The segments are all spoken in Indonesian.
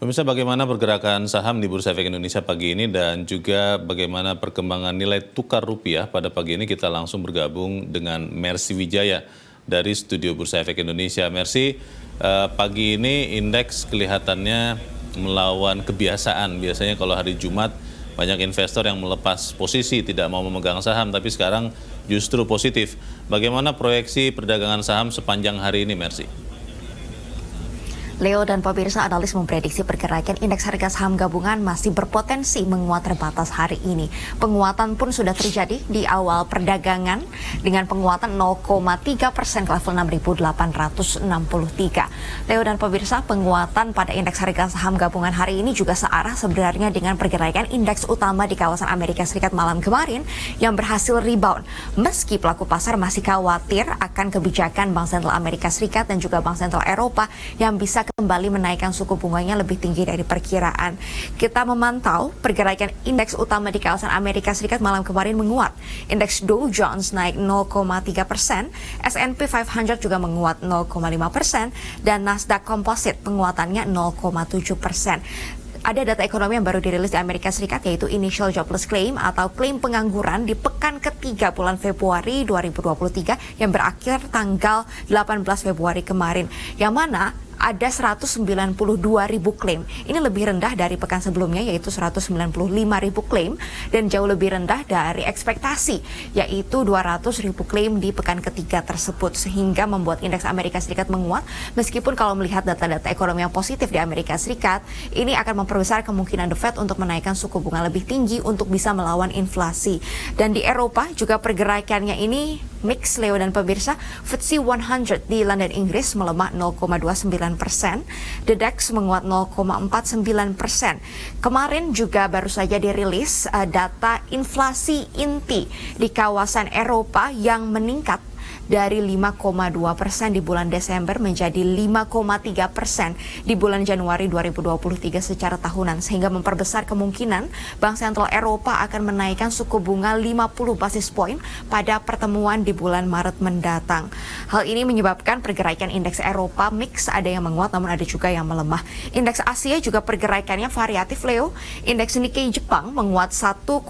Pemirsa, bagaimana pergerakan saham di Bursa Efek Indonesia pagi ini dan juga bagaimana perkembangan nilai tukar rupiah pada pagi ini, kita langsung bergabung dengan Mercy Wijaya dari Studio Bursa Efek Indonesia. Mercy, pagi ini indeks kelihatannya melawan kebiasaan. Biasanya kalau hari Jumat banyak investor yang melepas posisi, tidak mau memegang saham, tapi sekarang justru positif. Bagaimana proyeksi perdagangan saham sepanjang hari ini, Mercy? Leo dan pemirsa, analis memprediksi pergerakan indeks harga saham gabungan masih berpotensi menguat terbatas hari ini. Penguatan pun sudah terjadi di awal perdagangan dengan penguatan 0,3% ke level 6.863. Leo dan pemirsa, penguatan pada indeks harga saham gabungan hari ini juga searah sebenarnya dengan pergerakan indeks utama di kawasan Amerika Serikat malam kemarin yang berhasil rebound. Meski pelaku pasar masih khawatir akan kebijakan Bank Sentral Amerika Serikat dan juga Bank Sentral Eropa yang bisa kembali menaikkan suku bunganya lebih tinggi dari perkiraan. Kita memantau pergerakan indeks utama di kawasan Amerika Serikat malam kemarin menguat. Indeks Dow Jones naik 0,3%, S&P 500 juga menguat 0,5%, dan Nasdaq Composite penguatannya 0,7%. Ada data ekonomi yang baru dirilis di Amerika Serikat, yaitu Initial Jobless Claim atau klaim pengangguran di pekan ketiga bulan Februari 2023 yang berakhir tanggal 18 Februari kemarin, yang mana ada 192.000 klaim. Ini lebih rendah dari pekan sebelumnya, yaitu 195.000 klaim, dan jauh lebih rendah dari ekspektasi, yaitu 200.000 klaim di pekan ketiga tersebut, sehingga membuat indeks Amerika Serikat menguat. Meskipun kalau melihat data-data ekonomi yang positif di Amerika Serikat, ini akan memperbesar kemungkinan The Fed untuk menaikkan suku bunga lebih tinggi untuk bisa melawan inflasi. Dan di Eropa juga pergerakannya ini mix, Leo dan pemirsa. FTSE 100 di London, Inggris melemah 0,29%, The DAX menguat 0,49%. Kemarin juga baru saja dirilis data inflasi inti di kawasan Eropa yang meningkat dari 5,2% di bulan Desember menjadi 5,3% di bulan Januari 2023 secara tahunan, sehingga memperbesar kemungkinan Bank Sentral Eropa akan menaikkan suku bunga 50 basis poin pada pertemuan di bulan Maret mendatang. Hal ini menyebabkan pergerakan indeks Eropa mix, ada yang menguat namun ada juga yang melemah. Indeks Asia juga pergerakannya variatif, Leo. Indeks Nikkei Jepang menguat 1,1%,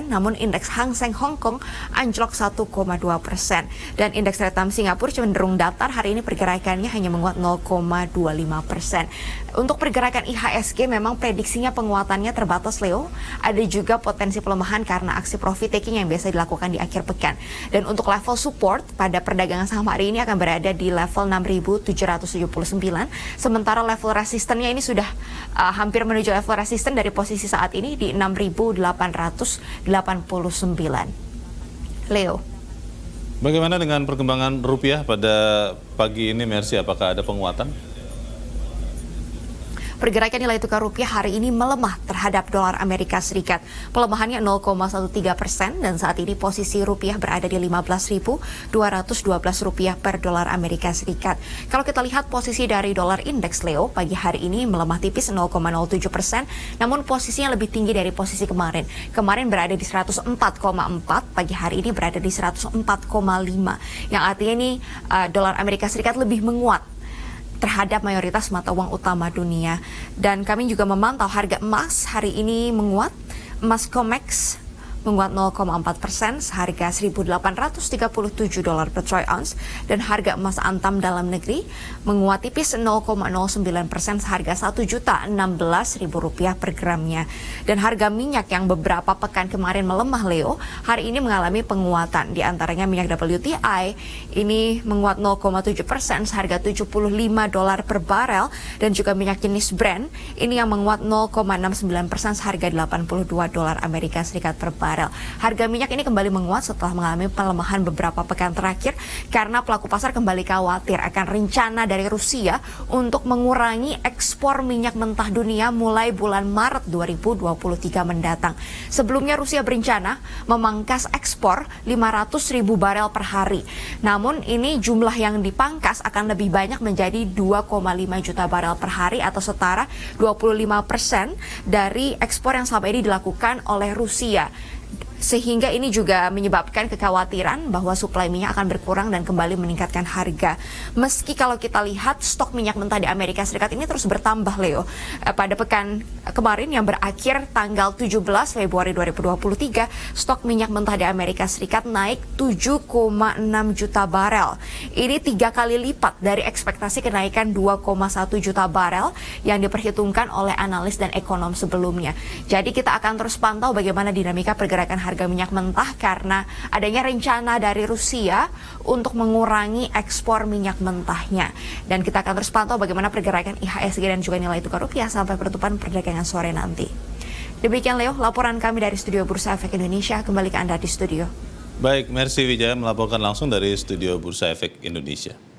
namun indeks Hang Seng Hong Kong anjlok 1,2%. Dan indeks Vietnam Singapura cenderung datar, hari ini pergerakannya hanya menguat 0,25%. Untuk pergerakan IHSG memang prediksinya penguatannya terbatas, Leo. Ada juga potensi pelemahan karena aksi profit taking yang biasa dilakukan di akhir pekan. Dan untuk level support pada perdagangan saham hari ini akan berada di level 6.779, sementara level resistennya ini sudah hampir menuju level resisten dari posisi saat ini di 6.889. Leo. Bagaimana dengan perkembangan rupiah pada pagi ini, Mercy? Apakah ada penguatan? Pergerakan nilai tukar rupiah hari ini melemah terhadap dolar Amerika Serikat. Pelemahannya 0,13% dan saat ini posisi rupiah berada di 15.212 rupiah per dolar Amerika Serikat. Kalau kita lihat posisi dari dolar indeks, Leo, pagi hari ini melemah tipis 0,07%, namun posisinya lebih tinggi dari posisi kemarin. Kemarin berada di 104,4, pagi hari ini berada di 104,5. Yang artinya ini dolar Amerika Serikat lebih menguat terhadap mayoritas mata uang utama dunia. Dan kami juga memantau harga emas hari ini menguat. Emas COMEX menguat 0,4%, seharga $1.837 per troy ounce, dan harga emas antam dalam negeri menguat tipis 0,09%, seharga Rp1.016.000 per gramnya. Dan harga minyak yang beberapa pekan kemarin melemah, Leo, hari ini mengalami penguatan. Di antaranya minyak WTI ini menguat 0,7%, seharga $75 per barel, dan juga minyak jenis Brent ini yang menguat 0,69%, seharga $82 Amerika Serikat per barel. Harga minyak ini kembali menguat setelah mengalami pelemahan beberapa pekan terakhir karena pelaku pasar kembali khawatir akan rencana dari Rusia untuk mengurangi ekspor minyak mentah dunia mulai bulan Maret 2023 mendatang. Sebelumnya Rusia berencana memangkas ekspor 500.000 barel per hari. Namun ini jumlah yang dipangkas akan lebih banyak menjadi 2,5 juta barel per hari atau setara 25% dari ekspor yang selama ini dilakukan oleh Rusia. sehingga ini juga menyebabkan kekhawatiran bahwa suplai minyak akan berkurang dan kembali meningkatkan harga. Meski kalau kita lihat stok minyak mentah di Amerika Serikat ini terus bertambah, Leo. Pada pekan kemarin yang berakhir tanggal 17 Februari 2023, stok minyak mentah di Amerika Serikat naik 7,6 juta barel. Ini 3 kali lipat dari ekspektasi kenaikan 2,1 juta barel yang diperhitungkan oleh analis dan ekonom sebelumnya. Jadi kita akan terus pantau bagaimana dinamika pergerakan harga minyak mentah karena adanya rencana dari Rusia untuk mengurangi ekspor minyak mentahnya. Dan kita akan terus pantau bagaimana pergerakan IHSG dan juga nilai tukar rupiah sampai penutupan perdagangan sore nanti. Demikian Leo, laporan kami dari Studio Bursa Efek Indonesia. Kembali ke Anda di studio. Baik, Mercy Wijaya melaporkan langsung dari Studio Bursa Efek Indonesia.